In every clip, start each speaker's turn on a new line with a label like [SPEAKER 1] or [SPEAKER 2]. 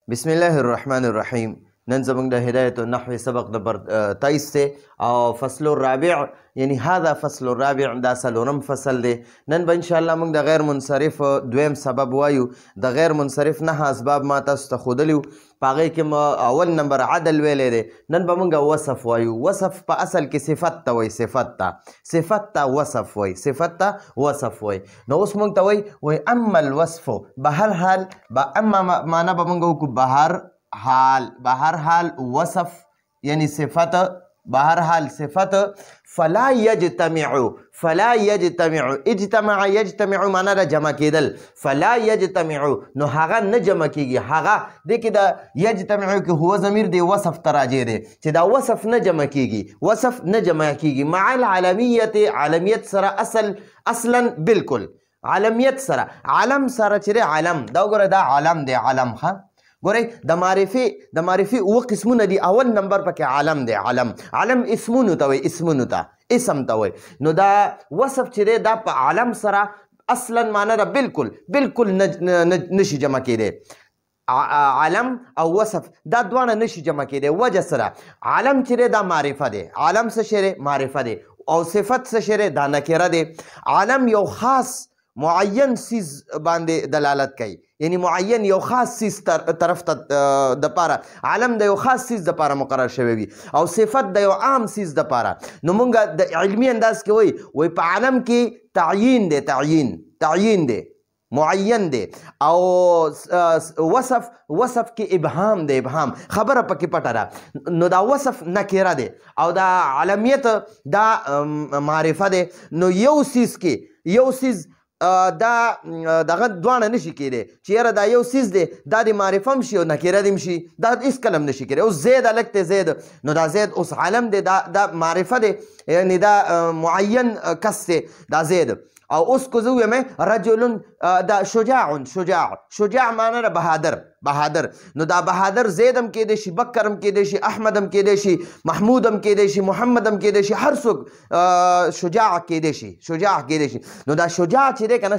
[SPEAKER 1] بسم الله الرحمن الرحیم. نن زمونږ د هدایت النحو سبق نمبر 23 دی او فصل الرابع یعنی هذا فصل الرابع دا څلورم فصل دی. نن به انشاءالله موږ د غیر منصرف دویم سبب وایو. د غیر منصرف نه اسباب ما تاسو ته ښودلي وو، په هغې کې اول نمبر عدل ویلی دی. نن به موږ وصف وایو. وصف په اصل کې صفت ته وایي، صفت ته وصف وایي، صفت ته وصف وایي. نو اوس موږ ته وایي اما الوصف بهر حال اما معنا به موږ وکړو بهر حال وصف یعنی صفت، بهر حال صفت فلا یجتمع اجتمع یجتمع معنا د جمع کېدل، فلا یجتمع نو هغه نه جمع کېږي. هغه دې کې د یجتمع کې هو ضمیر دی وصف ته راجع دی چې دا وصف نه جمع کېږي، وصف نه جمع کېږي. مع العالمیت عالمیت سره اصلا بالکل عالمیت سره، علم سره چې علم دا وګوره دا علم دی، علم ښه ګورئ د معرفي اوه قسمونه دي. اول نمبر پکې عالم دی. علم اسمونو ته وایي، اسمونو ته اسم ته وایي. نو دا وصف چې دی دا په عالم سره اصلا معنا ده بالکل نشي جمع کېدی. علم او وصف دا دواړه نشي جمع کېدی. وجه سره علم چې دی دا معرفه دی، علم څه شی دی؟ معرفه دی. او صفت څه شی دی؟ دا نکره دی. علم یو خاص معین سیز باندې دلالت کوي، یعنی معین یو خاص سیز طرف ته د پاره، علم د یو خاص سیز د پاره مقرر شوی وي او صفت د یو عام سیز د پاره. نو مونږ د علمی انداز کې وایي په علم کې تعیین دی، تعیین دی، معین دی. او وصف کې ابهام دی، ابهام خبره پکې پټه ده. نو دا وصف نکره دی او دا علمیت دا معرفه دی. نو یو سیز دا دغه دواړه نشي کېدی چې یاره دا یو سیز دی دا د معرفه هم شي او نکره دې هم شي، دا هېڅ کله هم نشي کېدی. اوس زید هلک دی زید، نو دا زید اوس علم دی، دا معرفه دی یعنی دا معین کس دی دا زید. او اوس کو زه ووایم رجل دا شجاع معنا ده بهادر. نو دا بهادر زید هم کېدی شي، بکر هم کېدی شي، احمد هم کېدی شي، محمود هم کېدی شي، محمد هم کېدی شي، هر څوک شجاع کېدی شي. نو دا شجاع چې دی که نه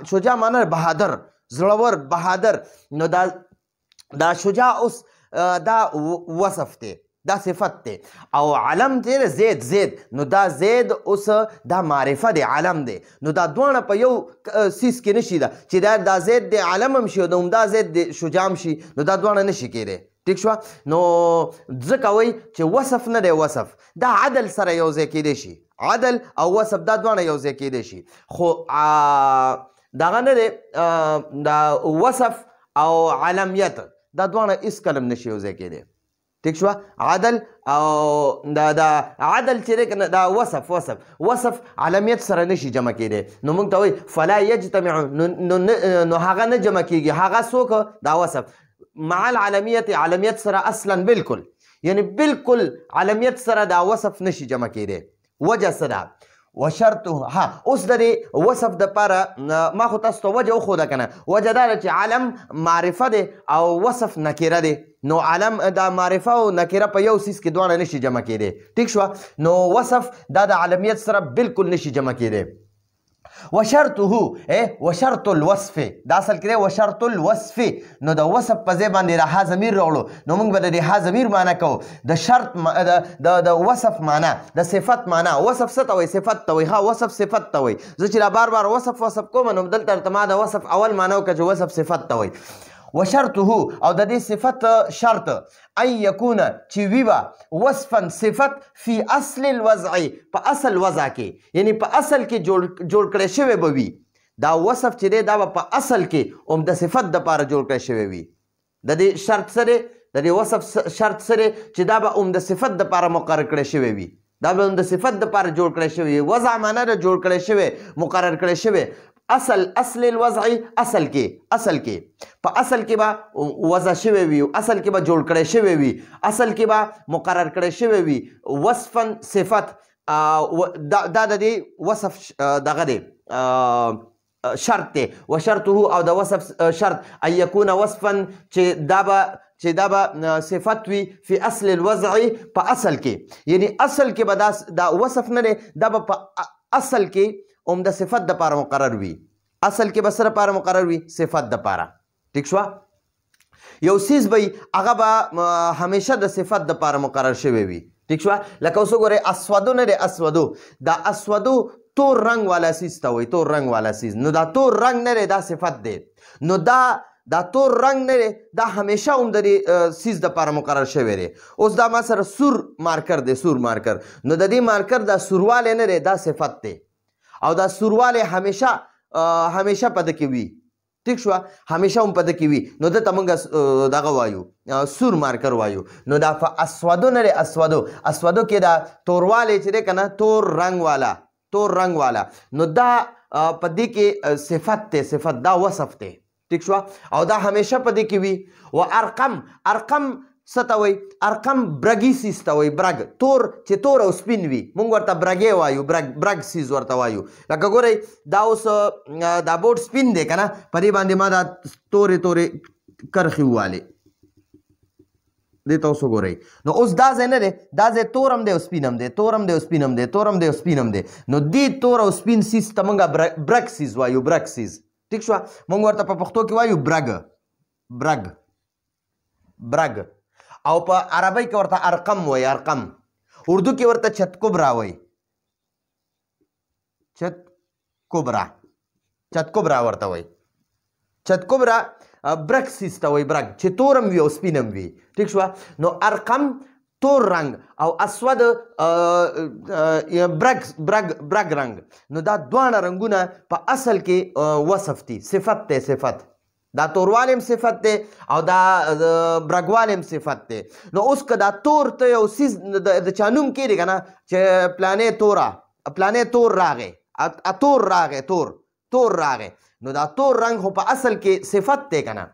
[SPEAKER 1] شجاع معنا ده بهادر، زړور بهادر. نو دا شجاع اوس دا وصف دی، دا صفت دی. او علم دی زید، نو دا زید اوس دا معرفه دی، علم دی. نو دا دواړه په یو سیس کې نشي ده چې دا زید دی علم هم شي او د همدا زید دی شجاع هم شي، نو دا دواړه نشي کېدی. ټیک شوه. نو ځکه وایي چې وصف نه دی، وصف دا عدل سره یو ځای کېدی شي، عدل او وصف دا دواړه یو ځای کېدی شي. خو دغه نه دی دا وصف او علمیت دا دواړه هېڅ کله هم نشي یو ځای کېدی. ٹھیک شو. عدل او دا عدل چې دی دا وصف علمیت سره نشي جمع کېدی. نو موږ ته وایي فلا یجتمع نو هغه نه جمع کېږي. هغه څوک؟ دا وصف مع العالمیت عالمیت سره اصلا بالکل، یعنی بالکل علمیت سره دا وصف نشي جمع کېدی. وجه څه ده؟ وشرطه اوس د دې وصف د پاره ما خو تاسو ته وجه وښوده که نه. وجه دا ده چې علم معرفه دی او وصف نکره دی. نو علم دا معرفه او نکره په یو سیس کې دواړه نشي جمع کېدی. ټیک شوه. نو وصف دا د علمیت سره بالکل نشي جمع کېدی. وشرط الوصف دا اصل کې دی وشرط الوصف. نو د وصف په ځای باندې رها ضمیر راوړو. نو موږ به د رها ضمیر معنا کوو. د شرط د وصف معنا، د صفت معنا. وصف څه ته وایي؟ صفت ته وایي. وصف صفت ته وایي. زه چې دا بار وصف کوم نو دلته ورته ما د وصف اول معنا وکړه چې وصف صفت ته وایي. وشرطه او د دې صفت شرط ان یکونه چې وي به وصفا صفت فی اصل الوضع په اصل وضع کې، یعنی په اصل کې جوړ کړی شوی به وي. دا وصف چې دی دا به په اصل کې هم د صفت دپاره جوړ کړی شوی وي. د دې شرط څه دی؟ د دې وصف شرط څه دی؟ چې دا به هم د صفت دپاره مقرر کړی شوی وي، دا به هم د صفت دپاره جوړ کړی شوی وي. وضع معنا ده جوړ کړی شوی، مقرر کړی شوی. اصل الوضع اصل کې په اصل کې به وضع شوی وي، اصل کې به جوړ کړی شوی وي، اصل کې به مقرر کړی شوی وي. وصفا صفت دا د دې وصف دغه دی شرط دی. وشرطه او د وصف شرط ان یکونه وصفا چې دا به صفت وي فی اصل الوضع په اصل کې، یعنی اصل کې به دا وصف نه دی، دا به په اصل کې هم د صفت دپاره مقرر وي. اصل کې به څه دپاره مقرر وي؟ صفت دپاره. ٹھیک شوه. یو سیز به هغه به همیشه د صفت دپاره مقرر شوی وي ټیک شوه لکه اوس وګورئ اسودو نه دی اسودو دا اسودو تور رنګ والا سیز ته وایي تور رنګ والا سیز نو دا تور رنګ نه دی دا صفت دی نو دا تور رنګ نه دی دا همیشه هم د دې سیز دپاره مقرر شوی دی اوس دا ما سره سور مارکر دی سور مارکر نو د دې مارکر دا سوروالی نه دی دا صفت دی او دا سوروالی همیشه په ده کې وي ٹھیک شو همیشه هم په ده کې وي نو دته موږ دغه وایو سور مارکر وایو نو دا اسودو نه دی اسودو کې دا توروالی چې دی که نه تور رنګ والا نو دا په دې کې صفت دی صفت دا وصف دی ٹھیک شو او دا همیشه په دې کې وي و ارقم څه ته وایي ارقم برګي سیز ته وایي برګ چې تور او سپین وي موږ ورته برګې وایو برګ سیز ورته وایو لکه ګورئ دا اوس دا بورډ سپین دی که نه په دې باندې ما دا تورې کرښې ووالې دې ته اوس وګورئ نو اوس دا ځای نه دی دا ځای تور هم دی او سپین هم دی تور هم دی او سپین هم دی تور هم دی او سپین هم دی نو دې تور او سپین سیز ته موږ برګ سیز وایو برګ سیز ٹھیک شو موږ ورته په پښتو کې وایو برګ او په عربی کې ورته ارقم وایي ارقم اردو کې ورته چت کبرا وایي چت کبرا ورته وایي چت کبرا برګ سیز ته وایي برګ چې تور هم وي او سپین هم وي ٹھیک شو نو ارقم تور رنګ او اسود برګ رنګ نو دا دواړه رنګونه په اصل کې وصف دي صفت دی صفت دا توروالی هم صفت دی او دا برګوالی هم صفت دی نو اوس که دا تور ته یو څیز د چا نوم کېږي که نه چې پلانې تور راغی تور راغی نو دا تور رنګ خو په اصل کې صفت دی که نه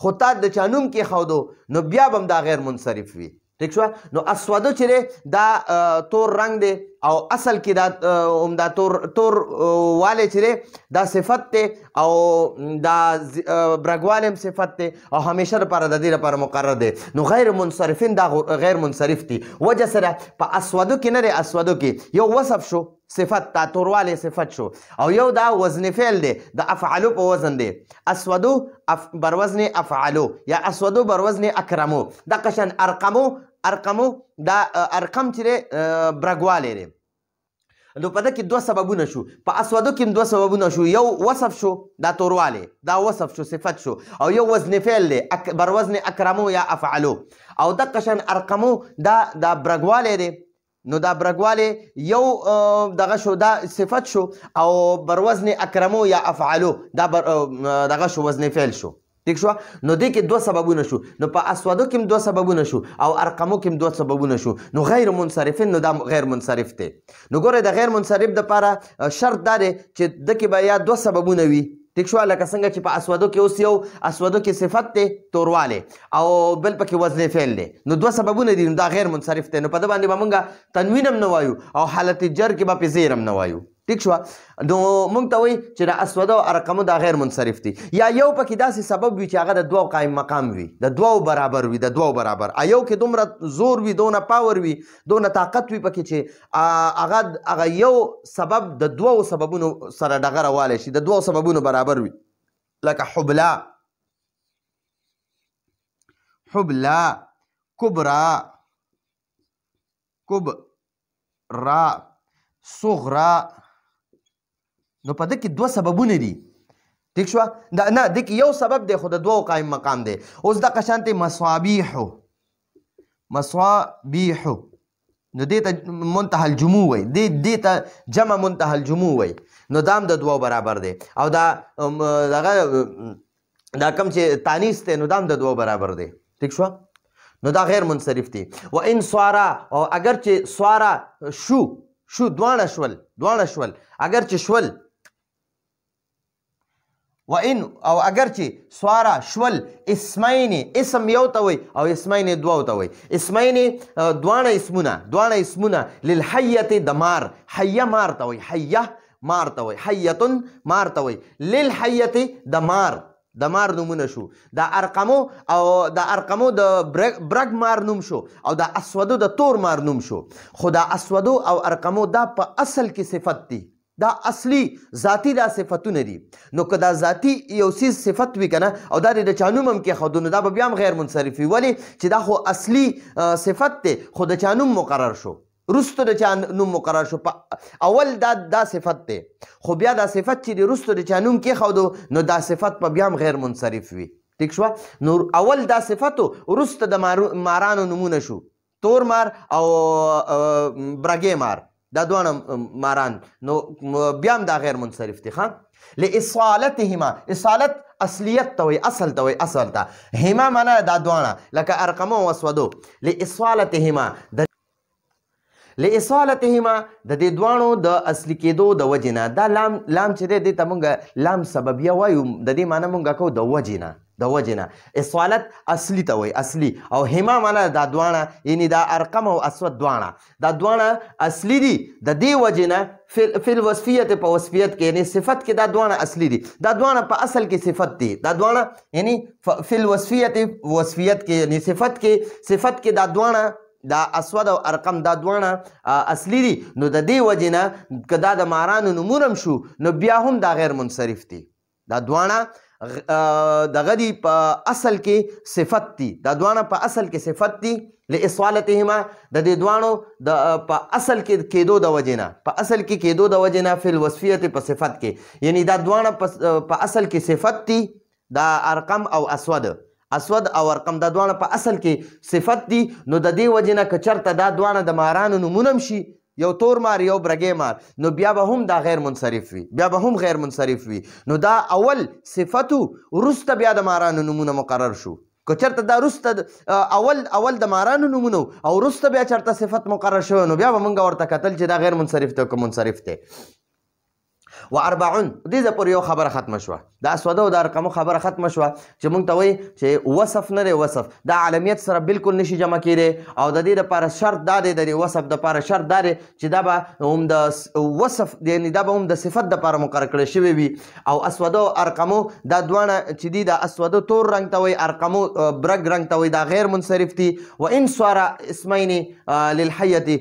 [SPEAKER 1] خو تا د چا نوم کېښودو نو بیا به هم دا غیر منصرف وي ٹھیک شو نو اسودو چې دی دا تور رنګ دی او اصل کې دا تور والی چې دی دا صفت دی او دا برګوالی هم صفت دی او همیشه دپاره د دې لپاره مقرر دی نو غیر منصرفین دا غیر منصرف دي وجه سره په اسودو کې نه دی اسودو کې یو وصف شو صفت دا توروالی صفت شو او یو دا وزن فعل دی د افعلو په وزن دی اسودو بر وزن افعلو یا اسودو بر وزن اکرمو دا قشن ارقمو دا ارقم چې دی برګوالی دی نو په ده کې دوه سببونه شو په اسودو کې هم دوه سببونه شو یو وصف شو دا توروالی دا وصف شو صفت شو او یو وزن فعل دی بر وزن اکرمو یا افعلو او دقه شان ارقمو دا برګوالی دی نو دا برګوالی یو دغه شو دا صفت شو او بر وزن اکرمو یا افعلو دا دغه شو وزن فعل شو ٹھیک شو نو دې کې دوه سببونه شو نو په اسودو کې هم دوه سببونه شو او ارقمو کې هم دوه سببونه شو نو غیر منصرفین نو دا غیر منصرف دی نو ګوره د غیر منصرف دپاره شرط دا دی چې ده کې به یا دوه سببونه وي ٹھیک شو لکه څنګه چې په اسودو کې اوس یو اسودو کې صفت دی توروالی او بل پکې وزن فعل دی نو دوه سببونه دي نو دا غیر منصرف دی نو په ده باندې به موږ تنوین هم نه وایو او حالت جر کې به پې زیر هم نه وایو ٹھیک شو نو موږ ته وایي چې د اسودو او ارقمو دا غیر منصرف دي یا یو پکې داسې سبب وي چې هغه د دوو قایم مقام وي د دوو برابر وي د دوو برابر یو کې دومره زور وي دونه پاور وي دونه طاقت وي پکې چې هغه یو سبب د دوو سببونو سره ډغره والی شي د دوو سببونو برابر وي لکه حبلا کبرا صغرا نو په ده کې دوه سببونه دي ٹھیک شو نه ده کې یو سبب دی خو د دوو قایم مقام دی اوس دغه شانتې مصابیحو نو دې ته منتهى الجموع وایي دې ته جمع منتهى الجموع وایي نو دا هم د دوو برابر دی او دا دغه دا کوم چې تانیث دی نو دا هم د دوو برابر دی ٹھیک شو نو دا غیر منصرف دی و ان سوارا او اگر چې سوارا شو دواړه شول اگر چې شول و ان او اگر چې سوارا شول اسمین اسم یو ته وایي او اسمین دوو ته وایي اسمین دواړه اسمونه للحیة د مار حیه مار ته وایي حیتن مار ته وایي للحیة د مار نومونه شو دا ارقمو د برګ مار نوم شو او دا اسودو د تور مار نوم شو خو دا اسودو او ارقمو دا په اصل کې صفت دي دا اصلي ذاتي دا صفتونه دي نو که دا ذاتي یو څیز صفت وي که نه او دا د چا نوم هم کېښودو نو دا به بیا هم غیر منصرف وي ولې چې دا خو اصلي صفت دی خو د چا نوم مقرر شو رستو د چا نوم مقرر شو اول دا صفت دی خو بیا دا صفت چې د رستو د چا نوم کېښودو نو دا صفت به بیا هم غیر منصرف وي ٹھیک شوه نو اول دا صفتو وروسته د مارانو نومونه شو تور مار او برګې مار دا دواړه ماران نو بیا هم دا غیر منصرف دي ښه لاصالتهما اصالت اصلیت ته وایي اصل ته وایي اصل ته هما معنا دا دواړه لکه ارقمو او اسودو لاصالتهما لاصالتهما د دې دواړو د اصلي کېدو د وجې نه دا لام چې دی دې ته مونږ لام سببیه وایو د دې معنی مونږ کوو د وجې نه اصالت اصلي ته وایي اصلي او هما معنا دا دواړه یعنی دا ارقم او اسود دواړه دا دواړه اصلي دي د دې وجې نه فی الوصفیت په وصفیت کې یعنی صفت کې دا دواړه اصلي دي دا دواړه په اصل کې صفت دي دا دواړه یعنی فی الوصفیت وصفیت کې یعنی صفت کې دا دواړه دا اسود او ارقم دا دواړه اصلي دي نو د دې وجې نه که دا د مارانو نومونه هم شو نو بیا هم دا غیر منصرف دي دا دواړه دغه دي په اصل کې صفت دي دا دواړه په اصل کې صفت دي لاصالتهما د دې دواړو په اصل کې کېدو د وجې نه په اصل کې کېدو د وجې نه فی الوصفیت په صفت کې یعنی دا دواړه په اصل کې صفت دي دا ارقم او اسود او ارقم دا دواړه په اصل کې صفت دي نو د دې وجې نه که چېرته دا دواړه د مارانو نومونه هم شي یو تور مار یو برګې مار نو بیا به هم دا غیر منصرف وي نو دا اول صفتو وروسته بیا د مارانو نومونه مقرر شو که چېرته دا وروسته اول د مارانو نومونه او وروسته بیا چېرته صفت مقرر شوی نو بیا به موږ ورته کتل چې دا غیر منصرف دی که منصرف دی واربعون دې ځای پورې یو خبره ختمه شوه د اسوده او د ارقمو خبره ختمه شوه چې موږ ته وایي چې وصف نه دی وصف دا علمیت سره بالکل نشي جمع کیدی او د دې دپاره شرط دا دی د دې وصف دپاره شرط دا دی چې دا به هم د وصف یعنی دا به هم د صفت دپاره مقرر کړی شوی وي او اسوده او ارقمو دا دواړه چې دي د اسوده تور رنګ ته وایي ارقمو برګ رنګ ته وایي دا غیر منصرف دي وان صار اسمین للحیة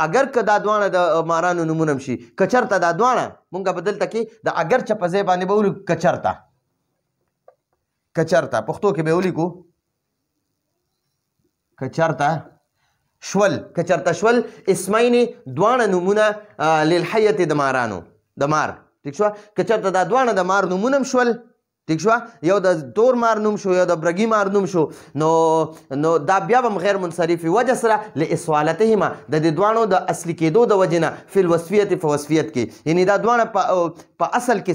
[SPEAKER 1] اگر که دا دواړه د مارانو نومونه هم شي که چېرته دا دواړه مونږ به دلته کې د اگر چې په ځای باندې به ولیکو کچرته پښتو کې به ولیکو کچرته شول اسمین دواړه نومونه للحیة د مارانو د مار ټیک شوه که چېرته دا دواړه د مار نومونه هم شول ٹھیک شوه یو د تور مار نوم شو یو د برګي مار نوم شو نو دا بیا به هم غیر منصرف وي وجه سره لاصالتهما د دې دواړو د اصلي کېدو د وجې نه فی الوصفیت په وصفیت کې یعنی دا دواړه په اصل کې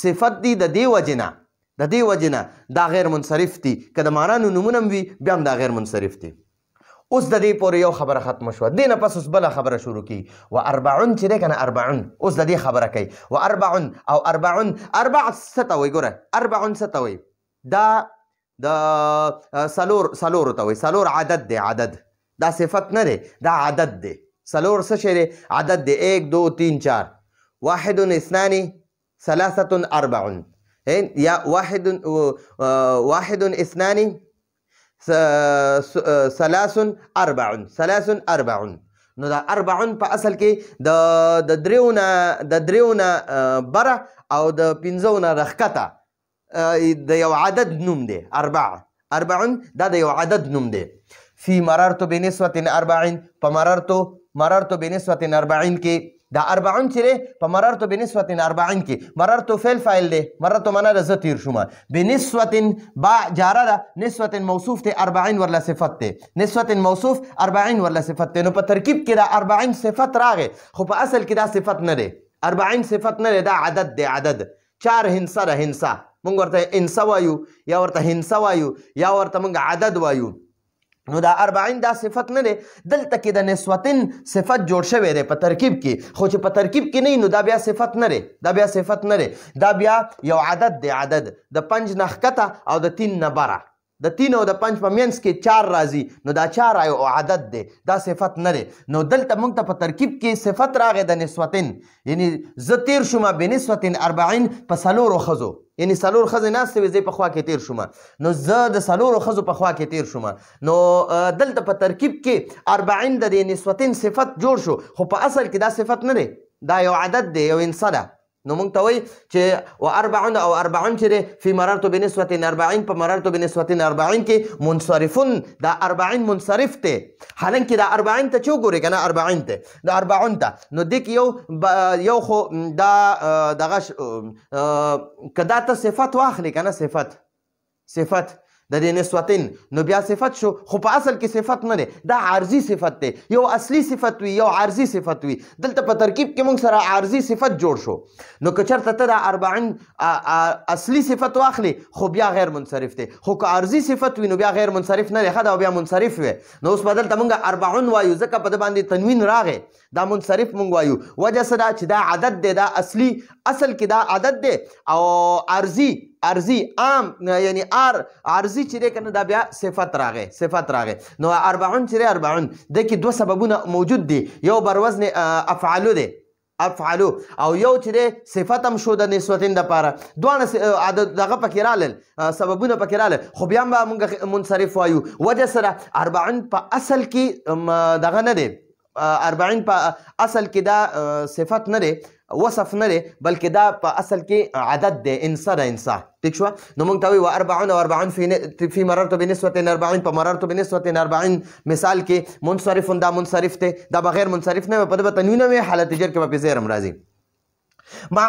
[SPEAKER 1] صفت دي د دې وجې نه دا غیر منصرف دي که د مارانو نومونه هم وي بیا هم دا غیر منصرف دي اوس د دې پورې یو خبره ختمه شوه دې نه پس اوس بله خبره شروع کړي واربعون چې دی که نه اربعون اوس د دې خبره کوي واربعون او اربعون اربع څه ته وایي ګوره اربعون څه ته وایي دا د څلورو ته وایي څلور عدد دی عدد دا صفت نه دی دا عدد دی څلور څه شی دی عدد دی 1 2 3 4 واحد اثنان ثلاثة اربع یا واحد اثنان ثلاث اربع نو دا اربعون په اصل کې د دریونه بره او د پنځونه رښکته د یو عدد نوم دی اربعون دا د یو عدد نوم دی فی مررت بنسبة 40 په مررت بنسبة 40 کې دا اربعون چې دی په مررت بنسبة 40 کې مررت فعل فاعل دی مررت معنا د زه تیر شومه بنسبة با جاره ده نسبة موصوف دی 40 ورله صفت دی نسبة موصوف 40 ورله صفت دی نو په ترکیب کې دا 40 صفت راغی خو په اصل کې دا صفت نه دی 40 صفت نه دی دا عدد دی عدد 4 هنسه ده هنسه مونږ ورته انسه وایو یا ورته هنسه وایو یا ورته مونږ عدد وایو نو دا 40 دا صفت نه دی دلته کې د نسوتن صفت جوړ شوی دی په ترکیب کې خو چې په ترکیب کې نه نو دا بیا صفت نه دی دا بیا یو عدد دی عدد د 5 نه ښکته او د 3 نه بره د 3 او د 5 په منځ کې 4 راځي نو دا 4 یو عدد دی دا صفت نه دی نو دلته موږ ته په ترکیب کې صفت راغی د نسوتن یعنی زه تیر شومه بنسبة 40 په څلورو ښځو یعنی څلور ښځې ناستې وې زه په خوا کې تیر شومه نو زه د څلورو ښځو په خوا کې تیر شومه نو دلته په ترکیب کې 40 د دې نسوتن صفت جوړ شو خو په اصل کې دا صفت نه دی دا یو عدد دی یو انصه ده نو موږ ته وایي چې و40 او 40 چې دی فی مررت بنسبة 40 په مررت بنسبة 40 کې منصرفون دا 40 منصرف دی حالانکه دا 40 ته چې وګورئ که نه 40 ته دا 40 ته نو دې کې یو خو دا دغه که دا ته صفت واخلې که نه صفت د دې نسوتین نو بیا صفت شو خو په اصل کې صفت نه دی دا عارضي صفت دی یو اصلي صفت وي یو عارضي صفت وي دلته په ترکیب کې موږ سره عارضي صفت جوړ شو نو که چېرته ته دا 40 اصلي صفت واخلې خو بیا غیر منصرف دی خو که عارضي صفت وي نو بیا غیر منصرف نه دی ښه دا بیا منصرف وي نو اوس به دلته موږ 40 وایو ځکه په ده باندې تنوین راغی دا منصرف موږ وایو وجه څه ده چې دا عدد دی دا اصلي اصل کې دا عدد دی او عارضي عام یعنی عارضي چې دی که نه دا بیا صفت راغی نو 40 چې دی 40 د کې 2 سببونه موجود دي یو بروزن افعلو دی افعلو او یو چې دی صفت هم شو د نسوتین دپاره دواړه دغه پکې رالل سببونه پکې رالل خو بیا هم به موږ منصرف وایو وجه سره 40 په اصل کې دغه نه دی 40 په اصل کې دا صفت نه دی وصف نه دی بلکې دا په اصل کې عدد دی انصه ده انصه ٹھیک شوه نو موږ ته وایي و40 فی مررت بنسبة 40 په مررت بنسبة 40 مثال کې منصرف دا منصرف دی دا بغیر منصرف نه په ده به تنوین وي حالت جر کې به پې زیر هم راځي مع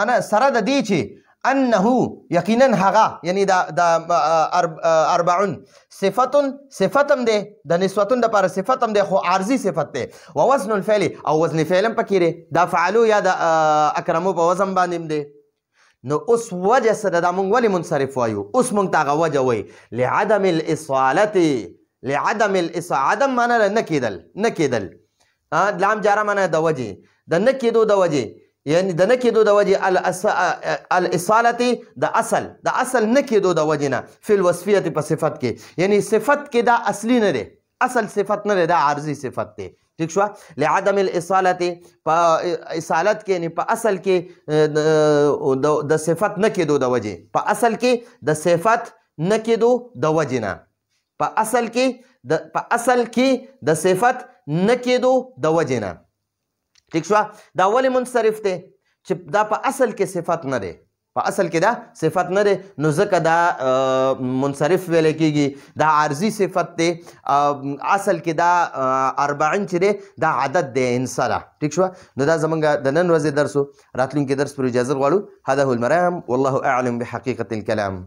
[SPEAKER 1] معنا سره د دې چې انه یقینا هغه یعنی دا 40 صفتم دی د نسوتون دپاره صفتم دی خو عارضي صفت دی ووزن الفعل او وزن فعل هم پکې دی دا فعلو یا د اکرمو په وزن باندې هم دی نو اوس وجه سره دا موږ ولې منصرف وایو اوس موږ ته هغه وجه وایي لعدم الاصالة عدم معنا نه کېدل لام جاره معنا د وجې د نه کېدو د وجې یعنی د نه کېدو د وجې الاصالة د اصل نه کېدو د وجې نه فی الوصفیت په صفت کې یعنی صفت کې دا اصلي نه دی اصل صفت نه دی دا عارضي صفت دی ٹھیک شوه لعدم الاصالة په اصالت کې یعنی په اصل کې د صفت نه کېدو د وجې په اصل کې د صفت نه کېدو د وجې نه په اصل کې د صفت نه کېدو د وجې نه ٹھیک شوه دا ولې منصرف دی چې دا په اصل کې صفت نه دی په اصل کې دا صفت نه دی نو ځکه دا منصرف ویلی کېږي دا عارضي صفت دی اصل کې دا 40 چې دی دا عدد دی انصه ده ٹھیک شوه نو دا زمونږ د نن ورځې درس و راتلونکي درس پر اجازه غواړو هذا هو المرام والله اعلم بحقیقة الكلام